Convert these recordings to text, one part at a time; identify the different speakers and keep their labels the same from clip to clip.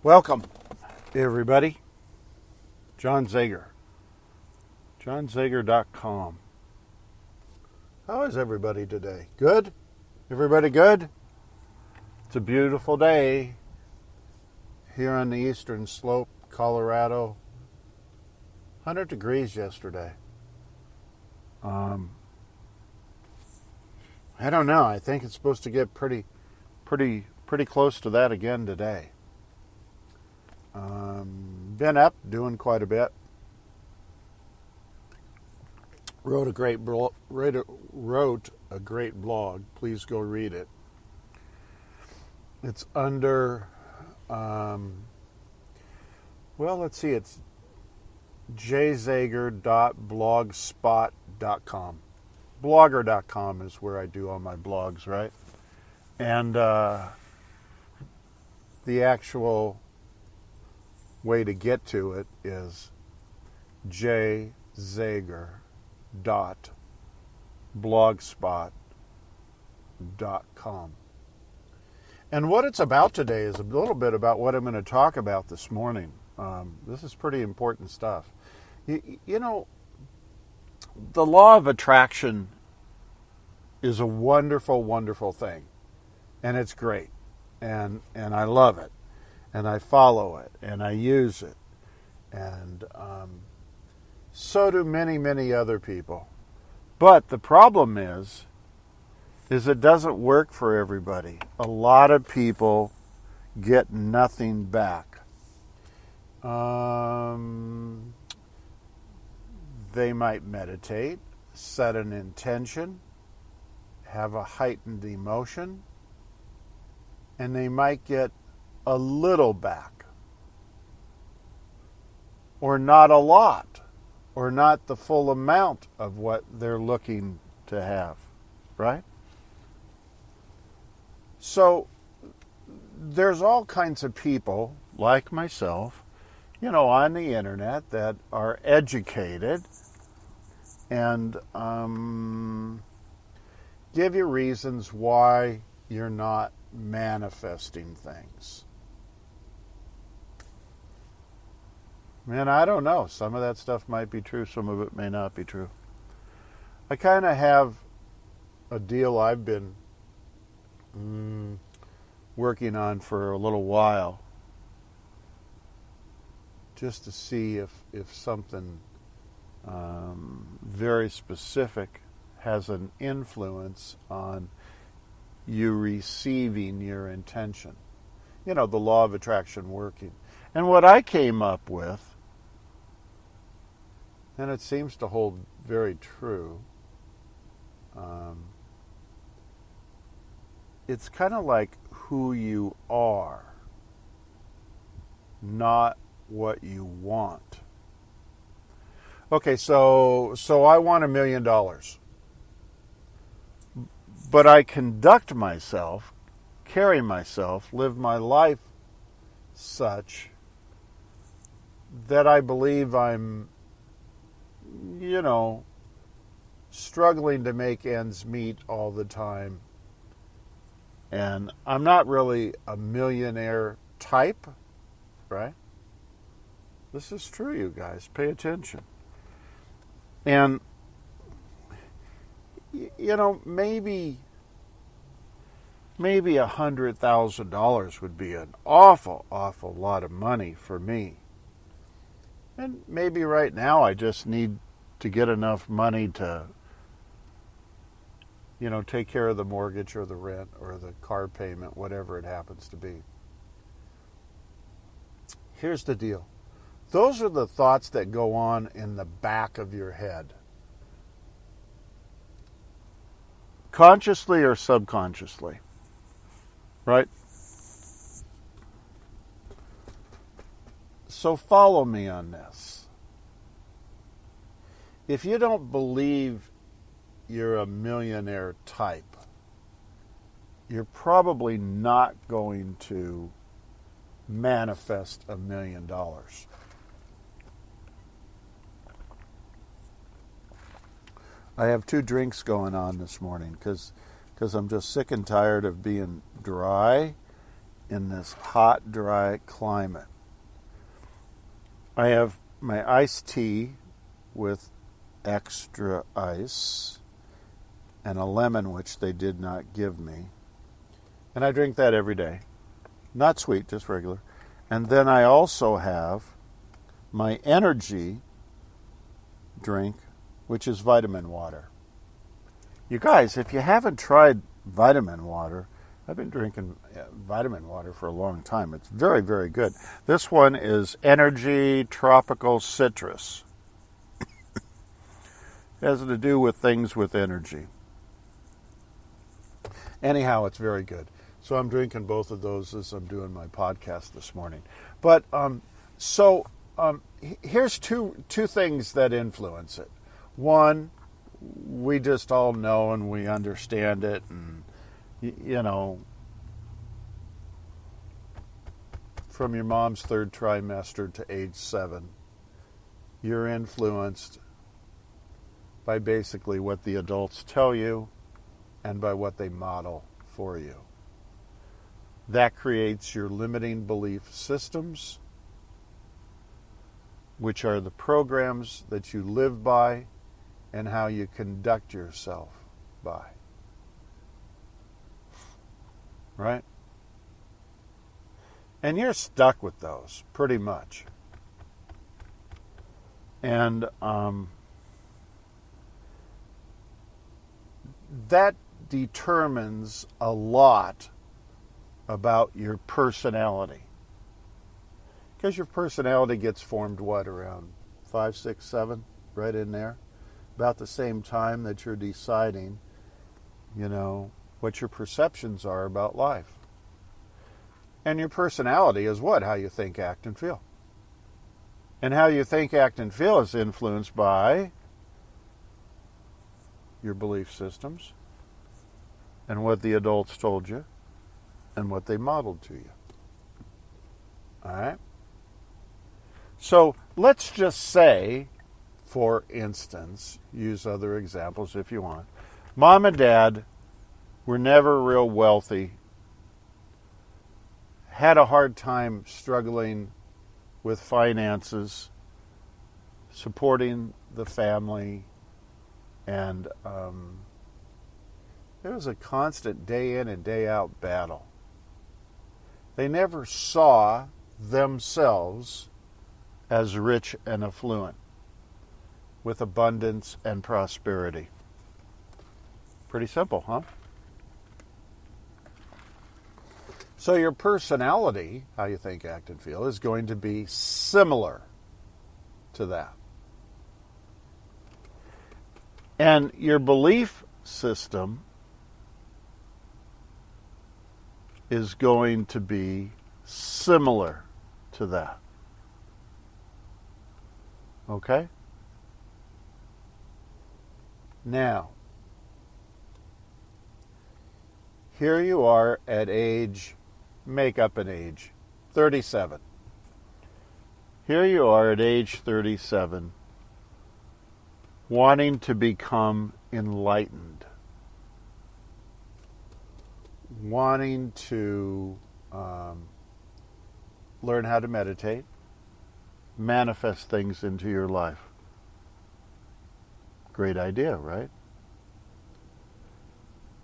Speaker 1: Welcome, everybody. John Zager. JohnZager.com. How is everybody today? Good? Everybody good? It's a beautiful day here on the eastern slope, Colorado. 100 degrees yesterday. I don't know. I think it's supposed to get pretty close to that again today. Been up, doing quite a bit. Wrote a great blog. Please go read it. It's under, let's see. It's jzager.blogspot.com. Blogger.com is where I do all my blogs, right? And the actual way to get to it is jzager.blogspot.com. And what it's about today is a little bit about what I'm going to talk about this morning. This is pretty important stuff. You know, the law of attraction is a wonderful, wonderful thing. And it's great. And I love it. And I follow it. And I use it. And so do many, many other people. But the problem is it doesn't work for everybody. A lot of people get nothing back. They might meditate, set an intention, have a heightened emotion, and they might get a little back. Or not a lot. Or not the full amount of what they're looking to have. Right? So, there's all kinds of people, like myself, on the internet that are educated and give you reasons why you're not manifesting things. Man, I don't know. Some of that stuff might be true. Some of it may not be true. I kind of have a deal I've been working on for a little while, just to see if something very specific has an influence on you receiving your intention. The law of attraction working. And what I came up with, and it seems to hold very true, it's kind of like who you are, not what you want. Okay, so I want $1 million. But I conduct myself, carry myself, live my life such that I believe I'm, struggling to make ends meet all the time. And I'm not really a millionaire type, right? This is true, you guys. Pay attention. And, maybe $100,000 would be an awful, awful lot of money for me. And maybe right now I just need to get enough money to, take care of the mortgage or the rent or the car payment, whatever it happens to be. Here's the deal. Those are the thoughts that go on in the back of your head. Consciously or subconsciously. Right? So follow me on this. If you don't believe you're a millionaire type, you're probably not going to manifest $1 million. I have 2 drinks going on this morning because I'm just sick and tired of being dry in this hot, dry climate. I have my iced tea with extra ice and a lemon, which they did not give me. And I drink that every day. Not sweet, just regular. And then I also have my energy drink, which is vitamin water. You guys, if you haven't tried vitamin water, I've been drinking vitamin water for a long time. It's very, very good. This one is Energy Tropical Citrus. It has to do with things with energy. Anyhow, it's very good. So I'm drinking both of those as I'm doing my podcast this morning. But here's two things that influence it. One, we just all know and we understand it, and you know, from your mom's third trimester to age 7, you're influenced by basically what the adults tell you and by what they model for you. That creates your limiting belief systems, which are the programs that you live by and how you conduct yourself by. Right? And you're stuck with those, pretty much. And that determines a lot about your personality. Because your personality gets formed, around 5, 6, 7, right in there? About the same time that you're deciding, what your perceptions are about life. And your personality is what? How you think, act, and feel. And how you think, act, and feel is influenced by your belief systems and what the adults told you and what they modeled to you. All right? So let's just say, for instance, use other examples if you want. Mom and Dad were never real wealthy, had a hard time struggling with finances, supporting the family, and it was a constant day in and day out battle. They never saw themselves as rich and affluent, with abundance and prosperity. Pretty simple, huh? So your personality, how you think, act, and feel, is going to be similar to that. And your belief system is going to be similar to that. Okay? Now, here you are at age, make up an age, 37. Here you are at age 37, wanting to become enlightened, wanting to learn how to meditate, manifest things into your life. Great idea, right?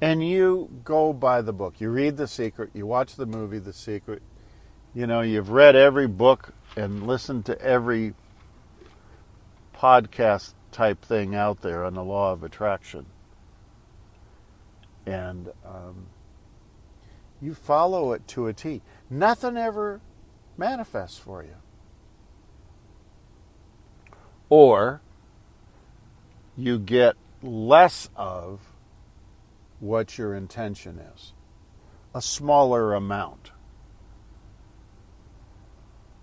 Speaker 1: And you go by the book. You read The Secret. You watch the movie The Secret. You've read every book and listened to every podcast type thing out there on the law of attraction. And you follow it to a T. Nothing ever manifests for you. Or you get less of what your intention is. A smaller amount.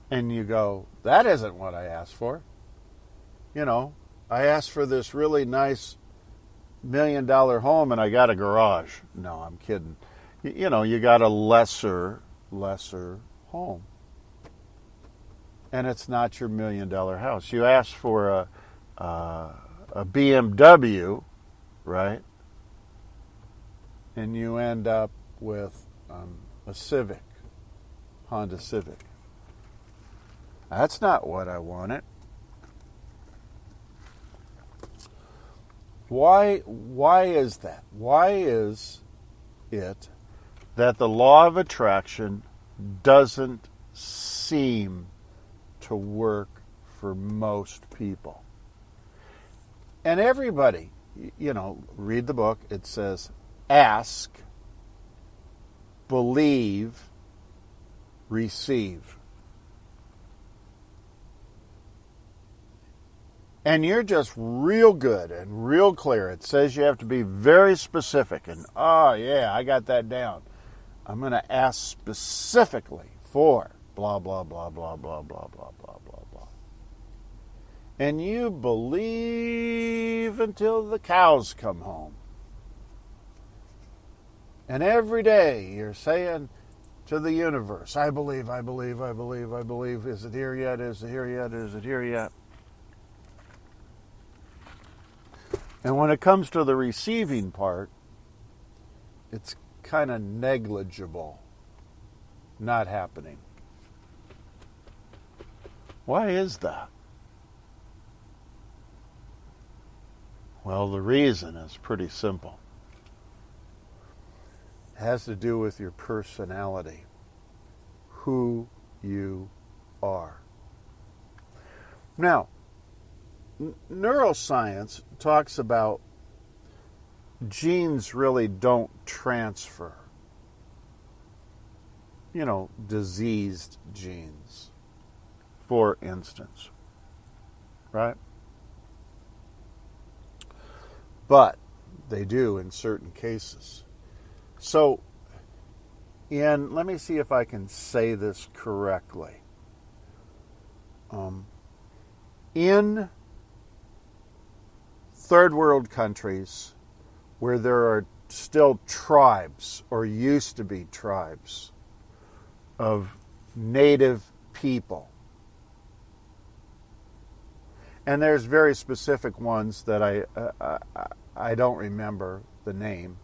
Speaker 1: And you go, that isn't what I asked for. I asked for this really nice $1 million home and I got a garage. No, I'm kidding. You got a lesser home. And it's not your $1 million house. You asked for a BMW, right? And you end up with a Civic Honda Civic. That's not what I wanted. Why is that? Why is it that the law of attraction doesn't seem to work for most people? And everybody, read the book. It says, ask, believe, receive. And you're just real good and real clear. It says you have to be very specific. And, oh, yeah, I got that down. I'm going to ask specifically for blah, blah, blah, blah, blah, blah, blah, blah, blah, blah. And you believe until the cows come home. And every day you're saying to the universe, I believe, I believe, I believe, I believe. Is it here yet? Is it here yet? Is it here yet? And when it comes to the receiving part, it's kind of negligible, not happening. Why is that? Well, the reason is pretty simple. It has to do with your personality, who you are. Now, neuroscience talks about genes really don't transfer. Diseased genes, for instance. Right? But they do in certain cases. So, let me see if I can say this correctly. In third world countries where there are still tribes, or used to be tribes, of native people. And there's very specific ones that I don't remember the name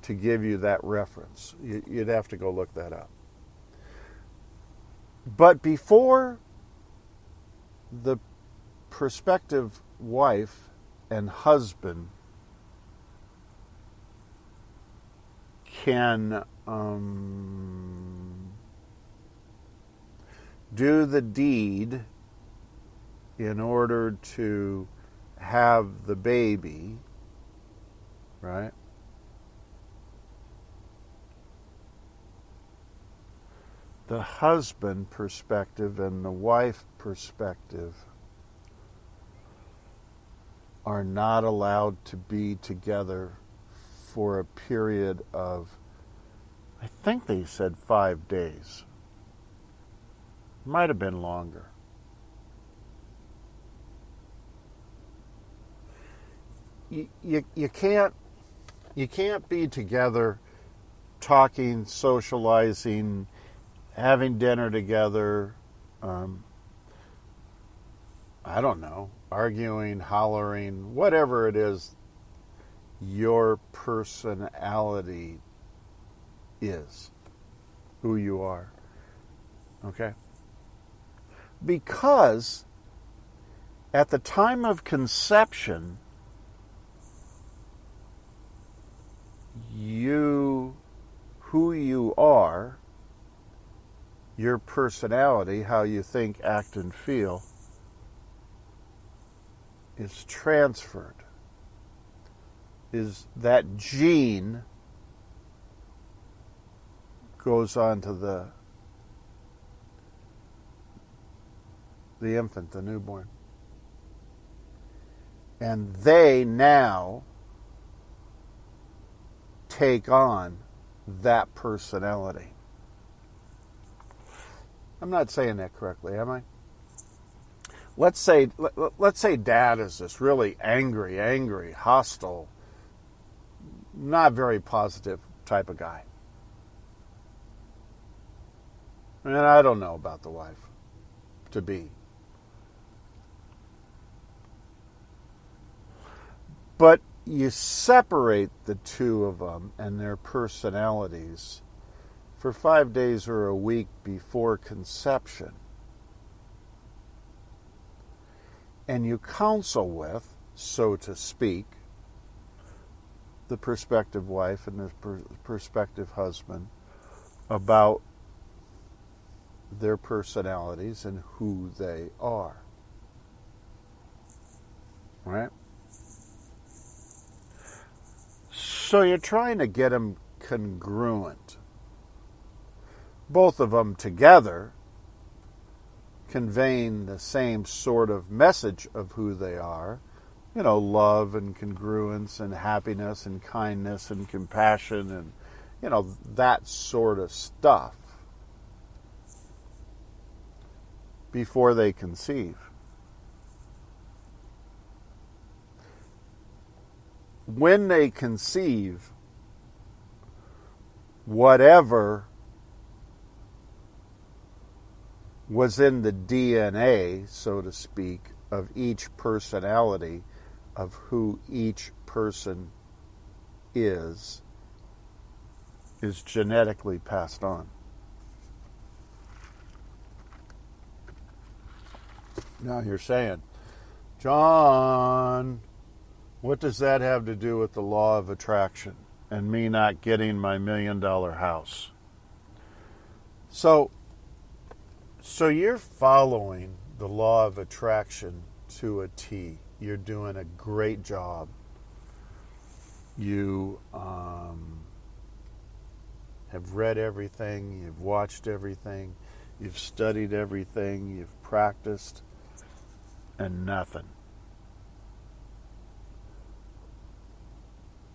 Speaker 1: to give you that reference. You'd have to go look that up. But before the prospective wife and husband can do the deed in order to have the baby, right? The husband perspective and the wife perspective are not allowed to be together for a period of, I think they said 5 days. Might have been longer. You can't be together talking, socializing, having dinner together, I don't know, arguing, hollering, whatever it is your personality is, who you are. Okay? Because at the time of conception, who you are, your personality, how you think, act, and feel, is transferred. Is that gene goes on to the infant, the newborn. And they now take on that personality. I'm not saying that correctly, am I? Let's say Dad is this really angry, hostile, not very positive type of guy. And I don't know about the wife to be. But you separate the two of them and their personalities for 5 days or a week before conception, and you counsel with, so to speak, the prospective wife and the prospective husband about their personalities and who they are. Right? So you're trying to get them congruent. Both of them together conveying the same sort of message of who they are. You know, love and congruence and happiness and kindness and compassion and, you know, that sort of stuff before they conceive. When they conceive, whatever was in the DNA, so to speak, of each personality, of who each person is genetically passed on. Now you're saying, John, what does that have to do with the law of attraction and me not getting my $1 million house? So you're following the law of attraction to a T. You're doing a great job. You have read everything, you've watched everything, you've studied everything, you've practiced, and nothing.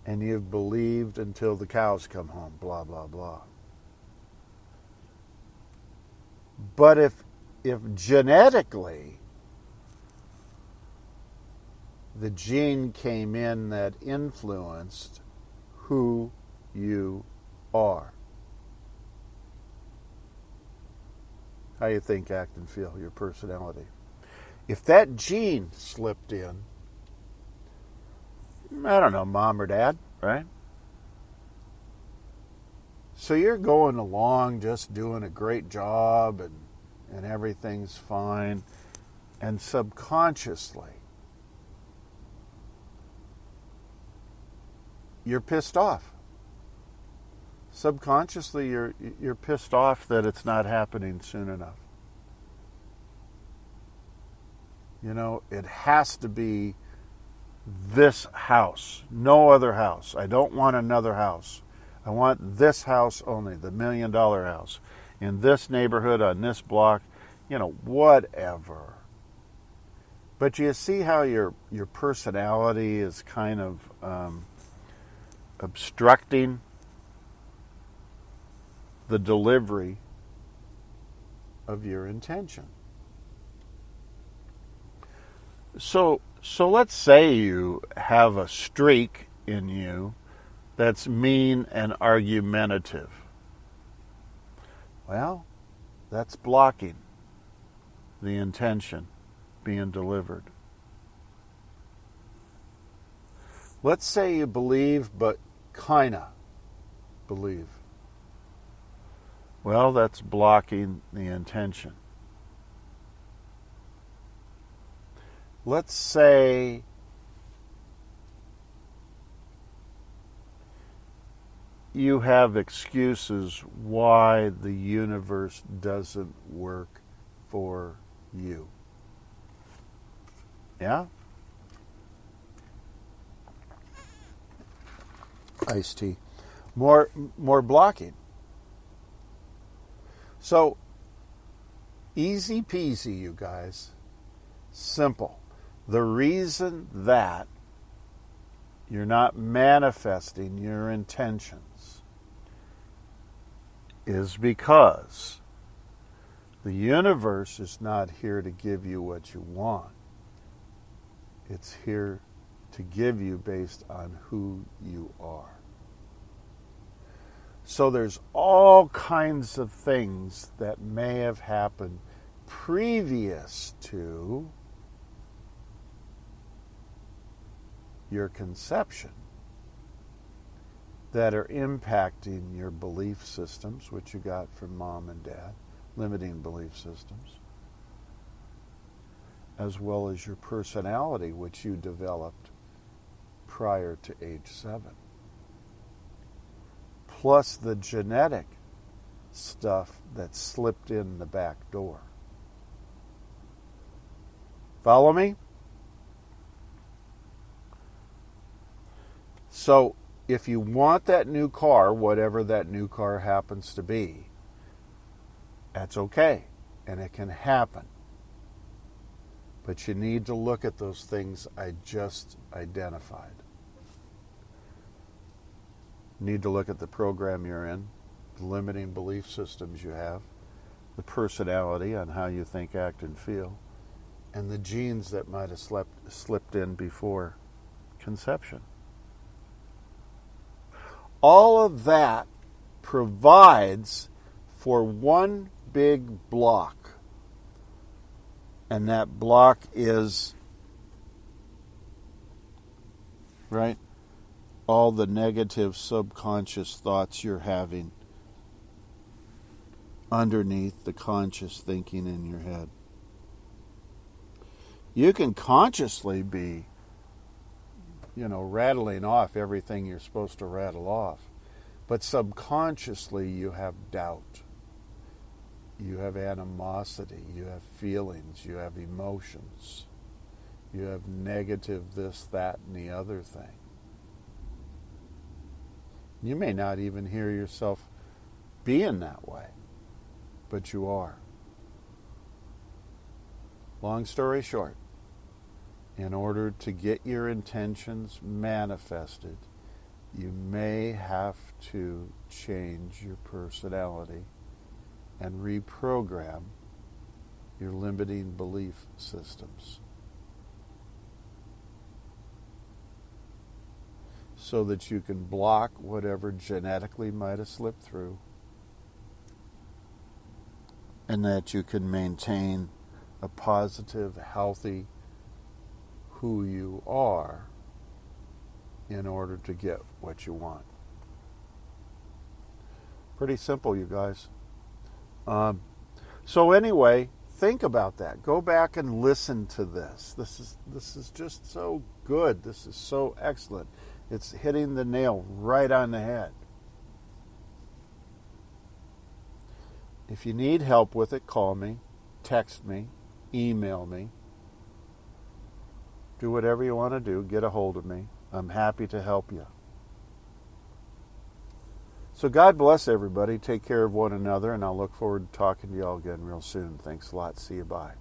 Speaker 1: And you've believed until the cows come home, blah, blah, blah. But if genetically the gene came in that influenced who you are, how you think, act, and feel, your personality. If that gene slipped in, I don't know, mom or dad, right? So you're going along just doing a great job and everything's fine. And subconsciously, you're pissed off. Subconsciously, you're pissed off that it's not happening soon enough. You know, it has to be this house, no other house. I don't want another house. I want this house only, the $1 million house, in this neighborhood, on this block, you know, whatever. But you see how your personality is kind of obstructing the delivery of your intention. So let's say you have a streak in you that's mean and argumentative. Well, that's blocking the intention being delivered. Let's say you believe, but kinda believe. Well, that's blocking the intention. Let's say you have excuses why the universe doesn't work for you. Yeah? Iced tea. More blocking. So, easy peasy, you guys. Simple. The reason that you're not manifesting your intentions is because the universe is not here to give you what you want. It's here to give you based on who you are. So there's all kinds of things that may have happened previous to your conception that are impacting your belief systems, which you got from mom and dad, limiting belief systems, as well as your personality, which you developed prior to age 7. Plus the genetic stuff that slipped in the back door. Follow me? So, if you want that new car, whatever that new car happens to be, that's okay, and it can happen. But you need to look at those things I just identified. You need to look at the program you're in, the limiting belief systems you have, the personality on how you think, act, and feel, and the genes that might have slipped in before conception. All of that provides for one big block. And that block is, right, all the negative subconscious thoughts you're having underneath the conscious thinking in your head. You can consciously be rattling off everything you're supposed to rattle off. But subconsciously you have doubt. You have animosity. You have feelings. You have emotions. You have negative this, that, and the other thing. You may not even hear yourself being that way, but you are. Long story short, in order to get your intentions manifested, you may have to change your personality and reprogram your limiting belief systems so that you can block whatever genetically might have slipped through and that you can maintain a positive, healthy who you are in order to get what you want. Pretty simple, you guys. So anyway, think about that. Go back and listen to this. This is just so good. This is so excellent. It's hitting the nail right on the head. If you need help with it, call me, text me, email me. Do whatever you want to do. Get a hold of me. I'm happy to help you. So God bless everybody. Take care of one another, and I'll look forward to talking to you all again real soon. Thanks a lot. See you. Bye.